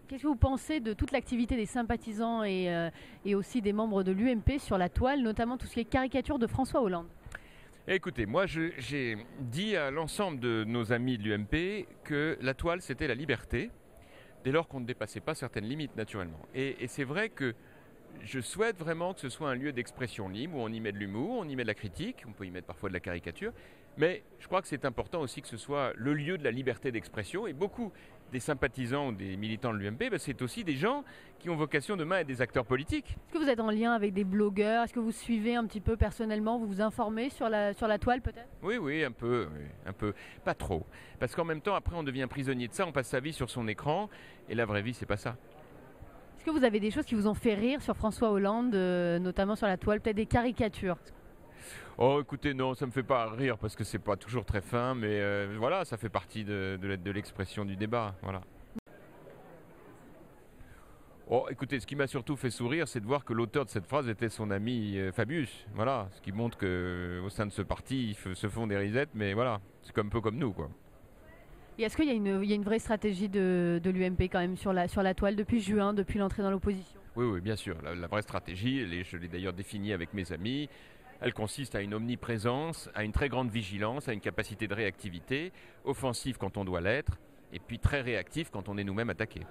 Qu'est-ce que vous pensez de toute l'activité des sympathisants et aussi des membres de l'UMP sur la toile, notamment tout ce qui est caricature de François Hollande? Écoutez, moi j'ai dit à l'ensemble de nos amis de l'UMP que la toile c'était la liberté, dès lors qu'on ne dépassait pas certaines limites naturellement. Et c'est vrai que je souhaite vraiment que ce soit un lieu d'expression libre où on y met de l'humour, on y met de la critique, on peut y mettre parfois de la caricature, mais je crois que c'est important aussi que ce soit le lieu de la liberté d'expression. Et beaucoup des sympathisants ou des militants de l'UMP, c'est aussi des gens qui ont vocation demain à être des acteurs politiques. Est-ce que vous êtes en lien avec des blogueurs? Est-ce que vous suivez un petit peu personnellement? Vous vous informez sur la toile peut-être? Oui, un peu, oui, un peu, pas trop. Parce qu'en même temps, après, on devient prisonnier de ça, on passe sa vie sur son écran, et la vraie vie, c'est pas ça. Est-ce que vous avez des choses qui vous ont fait rire sur François Hollande, notamment sur la toile, peut-être des caricatures? Oh, écoutez, non, ça me fait pas rire parce que c'est pas toujours très fin, mais voilà, ça fait partie de l'expression du débat, voilà. Oh, écoutez, ce qui m'a surtout fait sourire, c'est de voir que l'auteur de cette phrase était son ami Fabius, voilà, ce qui montre qu'au sein de ce parti, ils se font des risettes, mais voilà, c'est un peu comme nous, quoi. Et est-ce qu'il y a il y a une vraie stratégie de l'UMP quand même sur la toile depuis juin, depuis l'entrée dans l'opposition? Oui, bien sûr. La vraie stratégie, je l'ai d'ailleurs définie avec mes amis, elle consiste à une omniprésence, à une très grande vigilance, à une capacité de réactivité, offensive quand on doit l'être, et puis très réactif quand on est nous-mêmes attaqués.